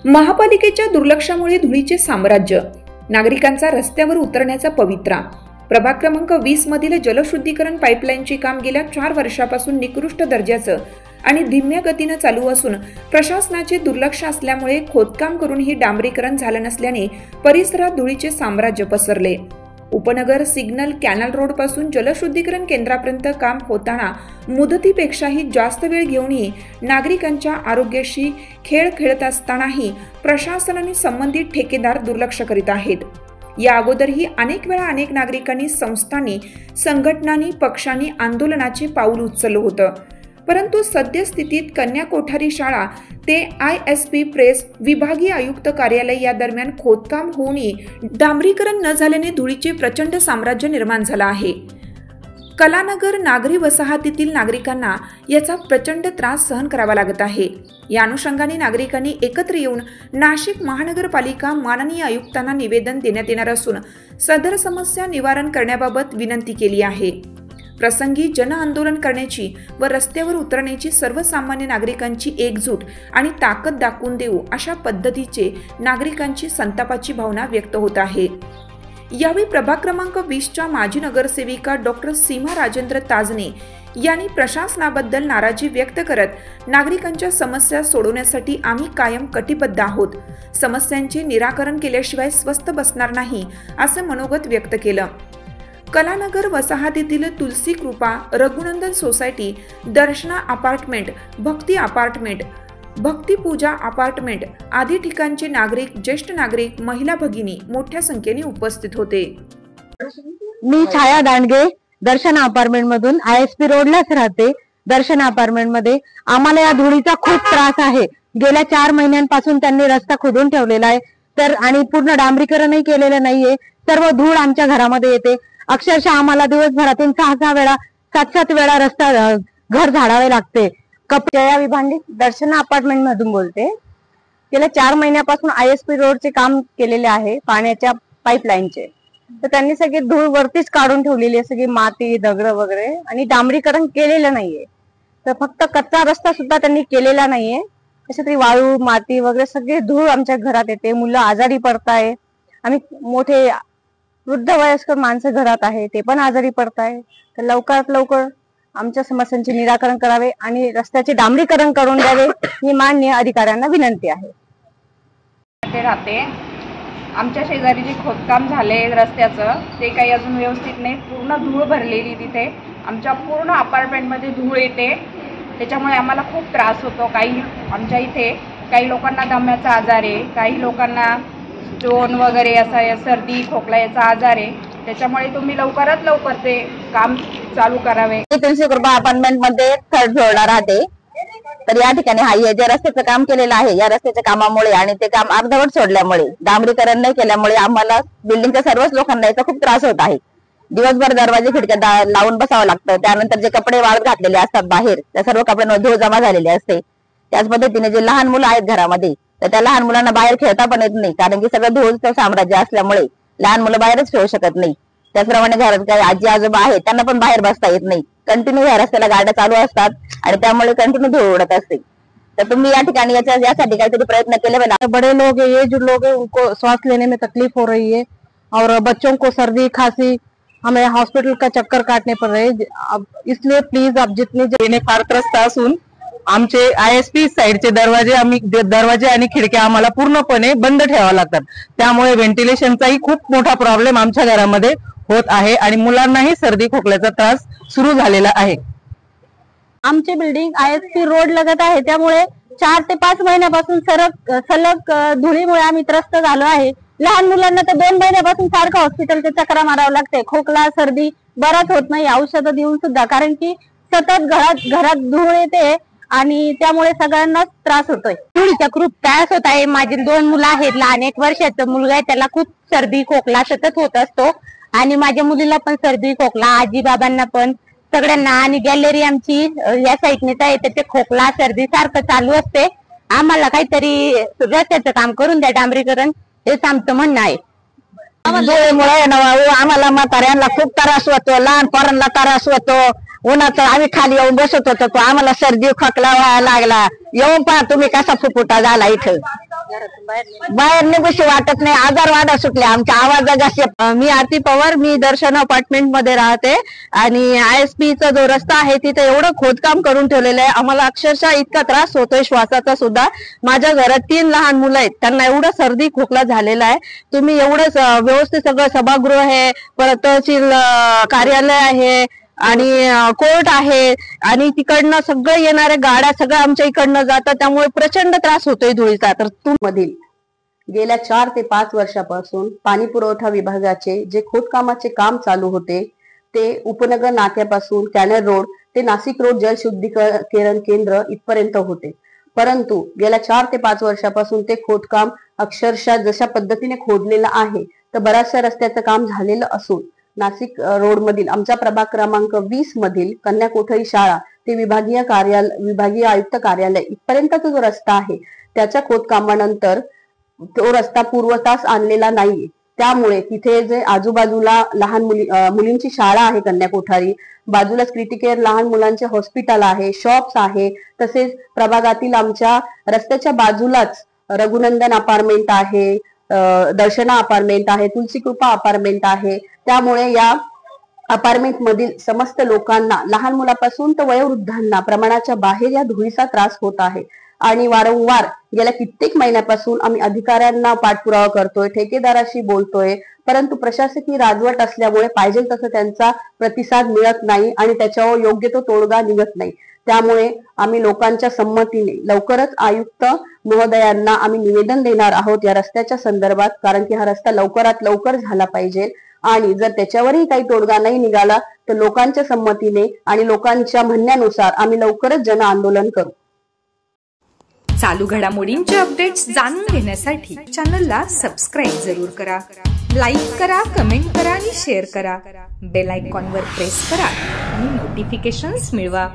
महापालिकेच्या दुर्लक्षामुळे धुळीचे साम्राज्य, नागरिकांचा रस्त्यावर उतरण्याचा पवित्रा। प्रभाग क्रमांक 20 मधील जलशुद्धीकरण पाईपलाईनचे काम गेल्या 4 वर्षापासून निकृष्ट दर्जाचं आणि धीम्या गतीने चालू असून प्रशासनाचे दुर्लक्ष असल्यामुळे खोदकाम करूनही डांबरीकरण झालं नसल्याने परिसरात धुळीचे साम्राज्य पसरले। उपनगर सिग्नल कॅनल रोड पासून जलशुद्धीकरण केंद्रापर्यंत काम होताना मुदतीपेक्षाही जास्त वेळ घेऊनही नागरिकांच्या आरोग्याशी खेळ खेळत असतानाही प्रशासनाने संबंधित ठेकेदार दुर्लक्ष करीत आहेत। या अगोदरही अनेक वेळा अनेक नागरिकांनी, संस्थांनी, संघटनांनी, पक्षांनी आंदोलनाचे पाऊल उचललं होतं, परंतु सद्यस्थितीत कन्या कोठारी शाळा ते ISP प्रेस विभागीय आयुक्त कार्यालय या दरम्यान खोदकाम होऊनही डांबरीकरण न झाल्याने धुळीचे प्रचंड साम्राज्य निर्माण झालं आहे। कलानगर नागरी वसाहतीतील नागरिकांना याचा प्रचंड त्रास सहन करावा लागत आहे। या अनुषंगाने नागरिकांनी एकत्र येऊन नाशिक महानगरपालिका माननीय आयुक्तांना निवेदन देण्यात येणार असून सदर समस्या निवारण करण्याबाबत विनंती केली आहे। प्रसंगी जन आंदोलन करण्याची व रस्त्यावर उतरण्याची सर्वसामान्य नागरिकांची एकजूट आणि ताकद दाखवून देऊ अशा पद्धतीचे नागरिकांची संतापाची भावना व्यक्त होत आहे। यावेळी प्रभाग क्रमांक 20च्या माजी नगरसेविका डॉक्टर सीमा राजेंद्र ताजने यांनी प्रशासनाबद्दल नाराजी व्यक्त करत नागरिकांच्या समस्या सोडवण्यासाठी आम्ही कायम कटिबद्ध आहोत, समस्यांचे निराकरण केल्याशिवाय स्वस्थ बसणार नाही असे मनोगत व्यक्त केलं। कलानगर वसाहतीतील तुलसी कृपा, रघुनंदन सोसायटी, दर्शना अपार्टमेंट, भक्ती अपार्टमेंट, भक्ती पूजा अपार्टमेंट आदी ठिकाणचे नागरिक, ज्येष्ठ नागरिक, महिला भगिनी मोठ्या संख्येने उपस्थित होते। मी छाया दांडगे दर्शना अपार्टमेंट मधून ISP रोडलाच राहते। दर्शना अपार्टमेंट मध्ये आम्हाला या धुळीचा खूप त्रास आहे। गेल्या 4 महिन्यांपासून त्यांनी रस्ता खोदून ठेवलेला आहे, तर आणि पूर्ण डांबरीकरणही केलेलं नाहीये। सर्व धूळ आमच्या घरामध्ये येते। अक्षरशः आम्हाला दिवसभरातून 6 वेळा 7 वेळा रस्ता घर झाडावे लागते। जया विभांडी दर्शना अपार्टमेंट मधून बोलते। गेल्या 4 महिन्यापासून ISP रोडचे काम केलेले आहे, पाण्याच्या पाईपलाईनचे, तर त्यांनी सगळी धूळ वरतीच काढून ठेवलेली आहे, सगळी माती, दगड वगैरे, आणि डांबरीकरण केलेलं नाहीये। तर फक्त कच्चा रस्ता सुद्धा त्यांनी केलेला नाहीये। अशी तरी वाळू, माती वगैरे सगळी धूळ आमच्या घरात येते। मुलं आजारी पडताय, आम्ही मोठे वृद्ध वयस्कर माणसं घरात आहे, ते पण आजारी पडताय। तर लवकरात लवकर आमच्या समस्यांचे निराकरण करावे आणि रस्त्याचे डांबरीकरण करून द्यावे ही माननीय अधिकाऱ्यांना विनंती आहे। ते राहते आमच्या शेजारी जे खोदकाम झाले रस्त्याचं ते काही अजून व्यवस्थित नाही, पूर्ण धूळ भरलेली तिथे आमच्या पूर्ण अपार्टमेंटमध्ये धूळ येते, त्याच्यामुळे आम्हाला खूप त्रास होतो। काही आमच्या इथे काही लोकांना दम्याचा आजार आहे, काही लोकांना स्टोन वगैरे असा सर्दी खोकला याचा आजार आहे, त्याच्यामुळे तुम्ही लवकरात लवकर ते काम चालू करावे। तुलसी कृपा अपार्टमेंट मध्ये 3rd फ्लोअरला राहते। तर या ठिकाणी हे जे रस्त्याचं काम केलेलं आहे, या रस्त्याच्या कामामुळे आणि ते काम अर्धवट सोडल्यामुळे, डांबरीकरण नाही केल्यामुळे आम्हाला बिल्डिंगच्या सर्वच लोकांना याचा खूप त्रास होत आहे। दिवसभर दरवाजे खिडक्या लावून बसावं लागतं। त्यानंतर जे कपडे वाळत घातलेले असतात बाहेर, त्या सर्व कपड्यांवर धूळ जमा झालेली असते। त्याच पद्धतीने जे लहान मुलं आहेत घरामध्ये, तर त्या लहान मुलांना बाहेर खेळता पण येत नाही, कारण की सगळं धूळचं साम्राज्य असल्यामुळे लहान मुलं बाहेरच खेळू शकत नाही। त्याचप्रमाणे घरात काही आजी आजोबा आहेत, त्यांना पण बाहेर बसता येत नाही। कंटिन्यू या रस्त्याला गाड्या चालू असतात आणि त्यामुळे कंटिन्यू धूळ उडत असते। तर तुम्ही या ठिकाणी यासाठी काहीतरी प्रयत्न केले पाहिजे। बड़े लोग ये जो लोग हैं उनको सांस लेने में तकलीफ हो रही है और बच्चों को सर्दी खांसी, हमें हॉस्पिटल का चक्कर काटने पड़ रहे हैं। इसलिए प्लीज आप जितने फार त्रस्त असून आमचे ISP साइडचे दरवाजे आणि खिडक्या आम्हाला पूर्णपणे बंद ठेवावे लागतात। त्यामुळे व्हेंटिलेशनचाही खूप मोठा प्रॉब्लेम आमच्या घरामध्ये होत आहे आणि मुलांनाही सर्दी खोकल्याचा त्रास सुरू झालेला आहे। आमची बिल्डिंग ISP रोड लगत आहे, त्यामुळे 4 ते 5 महिन्यापासून सलग धुळीमुळे आम्ही त्रस्त झालो आहे। लहान मुलांना तर 2 महिन्यापासून सारखं हॉस्पिटलच्या चक्रा मारावं लागते। खोकला सर्दी बराच होत नाही औषधं देऊन सुद्धा, कारण की सतत घरात धूळ येते आणि त्यामुळे सगळ्यांनाच त्रास होतोय। धुळीचा खूप त्रास होत आहे। माझे 2 मुलं आहेत, लहान 1 वर्षाचा मुलगा आहे, त्याला खूप सर्दी खोकला सतत होत असतो आणि माझ्या मुलीला पण सर्दी खोकला, आजी बाबांना पण, सगळ्यांना। आणि गॅलरी आमची या साईडनेच आहे, त्याचे खोकला सर्दी सारखं चालू असते। आम्हाला काहीतरी रस्त्याचं काम करून द्या, डांबरीकरण, हेच आमचं म्हणणं आहे। धुळीमुळे आम्हाला म्हाताऱ्यांना खूप त्रास होतो, लहान पोरांना त्रास होतो उन्हाचं आम्ही खाली येऊन बसत होतो तो आम्हाला सर्दी खोकला व्हायला लागला. येऊन पहा तुम्ही कसा फुफुटा झाला इथं. बाहेर निघूशी वाटत नाही. आजार वाढा सुटले आमच्या आवाजाच्या. मी आरती पवार, मी दर्शन अपार्टमेंट मध्ये राहते आणि ISP चा जो रस्ता आहे तिथे एवढं खोदकाम करून ठेवलेलं आहे. आम्हाला अक्षरशः इतका त्रास होतोय श्वासाचा सुद्धा. माझ्या घरात 3 लहान मुलं आहेत, त्यांना एवढं सर्दी खोकला झालेला आहे. तुम्ही एवढंच व्यवस्थित सगळं सभागृह आहे, परत तहसील कार्यालय आहे आणि कोर्ट आहे आणि तिकडनं सगळं येणाऱ्या गाड्या सगळं आमच्या इकडनं जातात. त्यामुळे प्रचंड त्रास होतोय धुळीचा. तर मधील गेल्या 4 ते 5 वर्षापासून पाणी पुरवठा विभागाचे जे खोदकामाचे काम चालू होते ते उपनगर नाक्यापासून कॅनल रोड ते नाशिक रोड जलशुद्धीकरण केंद्र इथपर्यंत होते. परंतु गेल्या 4 ते 5 वर्षापासून ते खोदकाम अक्षरशः जशा पद्धतीने खोदलेलं आहे तर बऱ्याचशा रस्त्याचं काम झालेलं असून नाशिक रोड मधील आमच्या प्रभाग क्रमांक 20 मधील कन्या कोठरी शाळा ते विभागीय आयुक्त कार्यालय इथपर्यंतचा जो रस्ता आहे त्याच्या खोदकामानंतर तो रस्ता पूर्वतास आणलेला नाहीये. त्यामुळे तिथे जे आजूबाजूला लहान मुलींची शाळा आहे कन्या कोठारी, बाजूलाच क्रिटिकेअर लहान मुलांचे हॉस्पिटल आहे, शॉप्स आहे, तसेच प्रभागातील आमच्या रस्त्याच्या बाजूलाच रघुनंदन अपार्टमेंट आहे, दर्शना अपार्टमेंट आहे, तुलसीकृपा अपार्टमेंट आहे. त्यामुळे या अपार्टमेंट मधील समस्त लोकांना लहान मुलापासून तर वयोवृद्धांना प्रमाणाच्या बाहेर या धुळीचा त्रास होत आहे आणि वारंवार गेल्या कित्येक महिन्यापासून आम्ही अधिकाऱ्यांना पाठपुरावा करतोय, ठेकेदाराशी बोलतोय, परंतु प्रशासकीय राजवट असल्यामुळे पाहिजे तसं त्यांचा प्रतिसाद मिळत नाही आणि त्याच्यावर योग्य तो तोडगा निघत नाही. त्यामुळे आम्ही लोकांच्या संमतीने लवकरच आयुक्त महोदयांना आम्ही निवेदन देणार आहोत या रस्त्याच्या संदर्भात, कारण की हा रस्ता लवकरात लवकर झाला पाहिजे आणि जर त्याच्यावरही काही तोडगा नाही निघाला तर लोकांच्या संमतीने आणि लोकांच्या म्हणण्यानुसार आम्ही लवकरच जन आंदोलन करू. चालू घडामोडींचे अपडेट्स जाणून घेण्यासाठी चॅनलला सबस्क्राईब जरूर करा, लाईक करा, कमेंट करा आणि शेअर करा. बेल आयकॉनवर प्रेस करा आणि नोटिफिकेशन्स मिळवा.